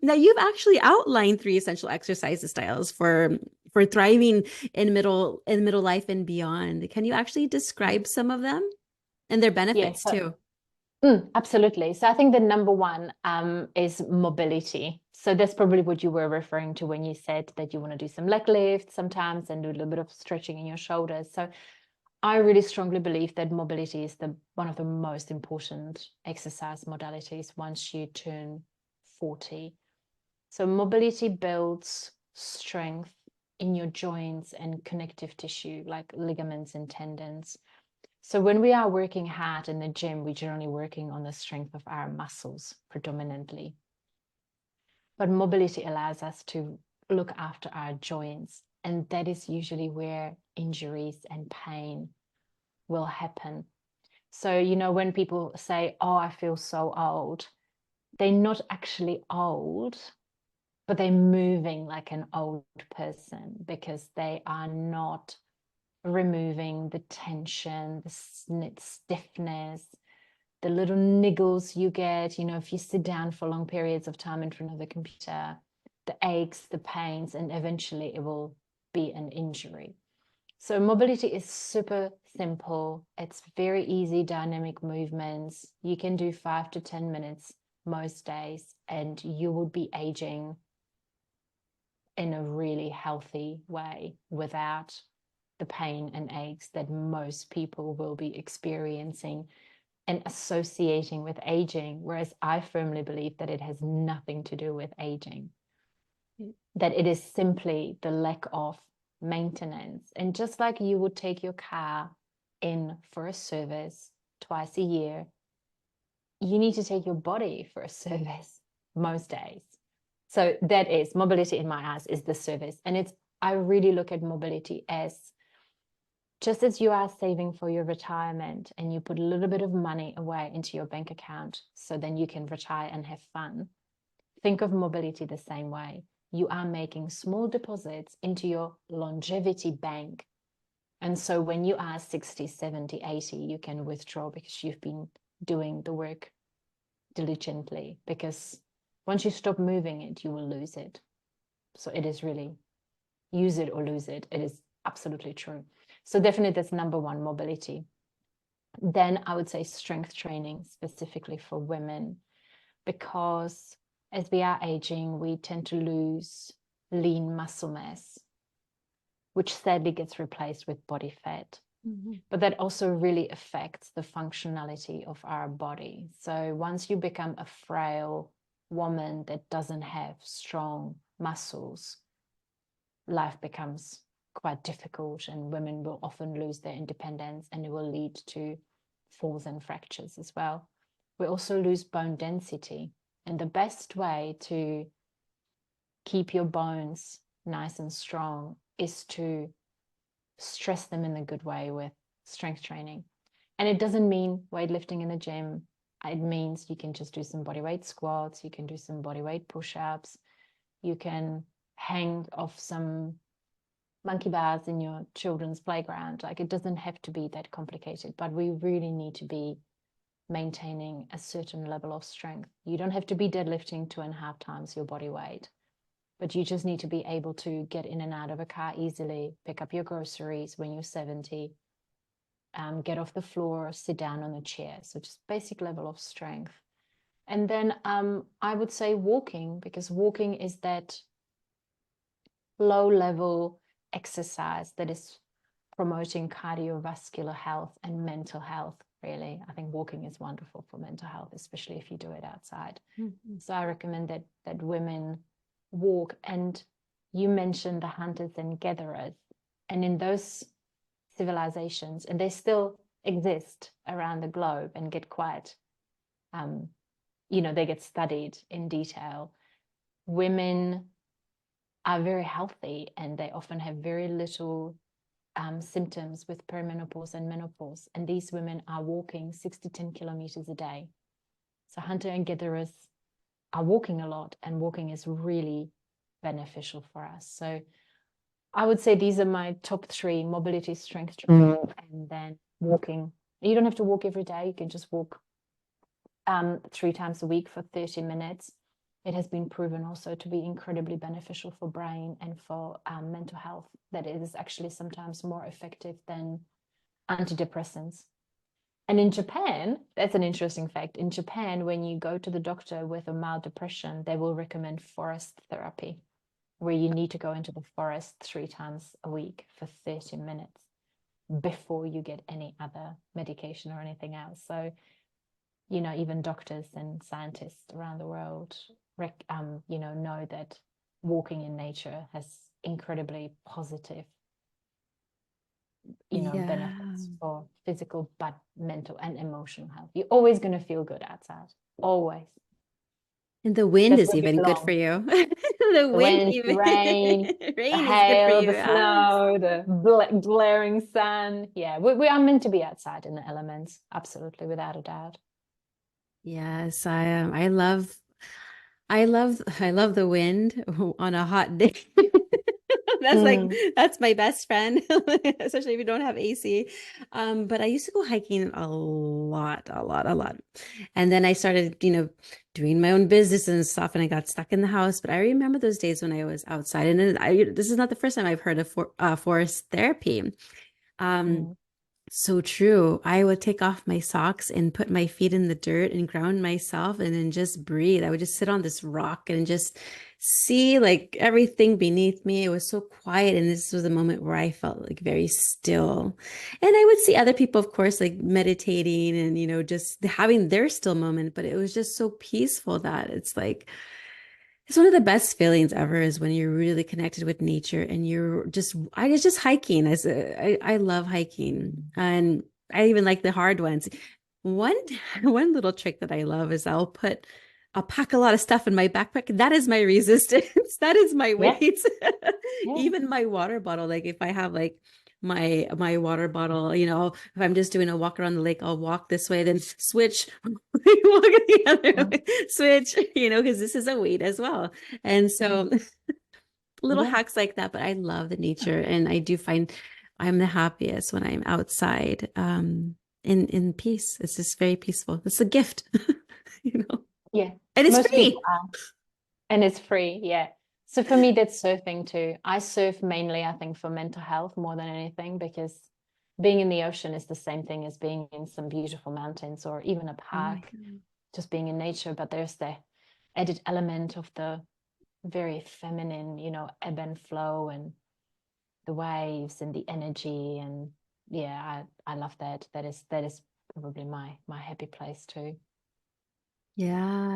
Now you've actually outlined three essential exercise styles for thriving in middle life and beyond. Can you actually describe some of them and their benefits Yes, so too? absolutely. So I think the number one is mobility. So that's probably what you were referring to when you said that you want to do some leg lifts sometimes and do a little bit of stretching in your shoulders. So I really strongly believe that mobility is the one of the most important exercise modalities once you turn 40. So mobility builds strength in your joints and connective tissue like ligaments and tendons. So when we are working hard in the gym, we're generally working on the strength of our muscles predominantly. But mobility allows us to look after our joints, and that is usually where injuries and pain will happen. So, when people say, "Oh, I feel so old," they're not actually old, but they're moving like an old person because they are not removing the tension, the stiffness, the little niggles you get, if you sit down for long periods of time in front of the computer, the aches, the pains, and eventually it will be an injury. So mobility is super simple. It's very easy dynamic movements. You can do 5 to 10 minutes most days, and you will be aging in a really healthy way without the pain and aches that most people will be experiencing and associating with aging, whereas I firmly believe that it has nothing to do with aging, that it is simply the lack of maintenance. And just like you would take your car in for a service twice a year, you need to take your body for a service most days. So that is mobility in my eyes is the service. And I really look at mobility as just as you are saving for your retirement and you put a little bit of money away into your bank account so then you can retire and have fun, think of mobility the same way. You are making small deposits into your longevity bank. And so when you are 60, 70, 80, you can withdraw because you've been doing the work diligently. Because once you stop moving it, you will lose it. So it is really use it or lose it. It is absolutely true. So definitely that's number one, mobility. Then I would say strength training specifically for women, because as we are aging, we tend to lose lean muscle mass, which sadly gets replaced with body fat. Mm-hmm. But that also really affects the functionality of our body. So once you become a frail woman that doesn't have strong muscles, life becomes quite difficult and women will often lose their independence and it will lead to falls and fractures as well. We also lose bone density, and the best way to keep your bones nice and strong is to stress them in a good way with strength training. And it doesn't mean weightlifting in the gym. It means you can just do some bodyweight squats, you can do some bodyweight push-ups, you can hang off some monkey bars in your children's playground. Like, it doesn't have to be that complicated, but we really need to be maintaining a certain level of strength. You don't have to be deadlifting 2.5 times your body weight, but you just need to be able to get in and out of a car easily, pick up your groceries when you're 70, get off the floor, sit down on a chair. So just basic level of strength. And then I would say walking, because walking is that low level exercise that is promoting cardiovascular health and mental health. Really, I think walking is wonderful for mental health, especially if you do it outside. Mm-hmm. So I recommend that women walk. And you mentioned the hunters and gatherers, and in those civilizations, and they still exist around the globe and get quite they get studied in detail. Women are very healthy and they often have very little symptoms with perimenopause and menopause. And these women are walking 6 to 10 kilometers a day. So hunter and gatherers are walking a lot, and walking is really beneficial for us. So I would say these are my top three: mobility, strength training, and then walking. You don't have to walk every day. You can just walk 3 times a week for 30 minutes. it has been proven also to be incredibly beneficial for brain and for mental health, that it is actually sometimes more effective than antidepressants. And in Japan, that's an interesting fact. In Japan, when you go to the doctor with a mild depression, they will recommend forest therapy, where you need to go into the forest 3 times a week for 30 minutes before you get any other medication or anything else. So, you know, even doctors and scientists around the world, know that walking in nature has incredibly positive, Yeah. benefits for physical, but mental and emotional health. You're always going to feel good outside, always. And the wind That's is where you even good for belong. you. The The wind wind, the even rain, the rain is good for hail, you. the Yes. snow, the glaring sun. Yeah, we are meant to be outside in the elements, absolutely, without a doubt. Yes, I am. I love the wind on a hot day. That's like Mm, that's my best friend, especially if you don't have AC. But I used to go hiking a lot, a lot, a lot. And then I started, doing my own business and stuff, and I got stuck in the house. But I remember those days when I was outside, and this is not the first time I've heard of forest therapy. Um, mm. so true. I would take off my socks and put my feet in the dirt and ground myself and then just breathe. I would just sit on this rock and just see like everything beneath me. It was so quiet. And this was a moment where I felt like very still. And I would see other people, of course, like meditating and, just having their still moment. But it was just so peaceful that it's like, it's one of the best feelings ever is when you're really connected with nature and I was just hiking I love hiking and I even like the hard ones. One, one little trick that I love is I'll pack a lot of stuff in my backpack. That is my resistance. That is my Yeah, weight. yeah. Even my water bottle, like if I have like my water bottle, if I'm just doing a walk around the lake, I'll walk this way, then switch, walk the other Mm, way, switch, because this is a weight as well. And mm. so little Yeah. hacks like that, but I love the nature and I do find I'm the happiest when I'm outside, in peace. It's just very peaceful. It's a gift, you know, Yeah, and it's most people free. are. And it's free, yeah. So for me, that's surfing too. I surf mainly, I think, for mental health more than anything, because being in the ocean is the same thing as being in some beautiful mountains or even a Oh my park, God. just being in nature. But there's the added element of the very feminine, ebb and flow and the waves and the energy. And yeah, I love that. That is probably my happy place too. Yeah.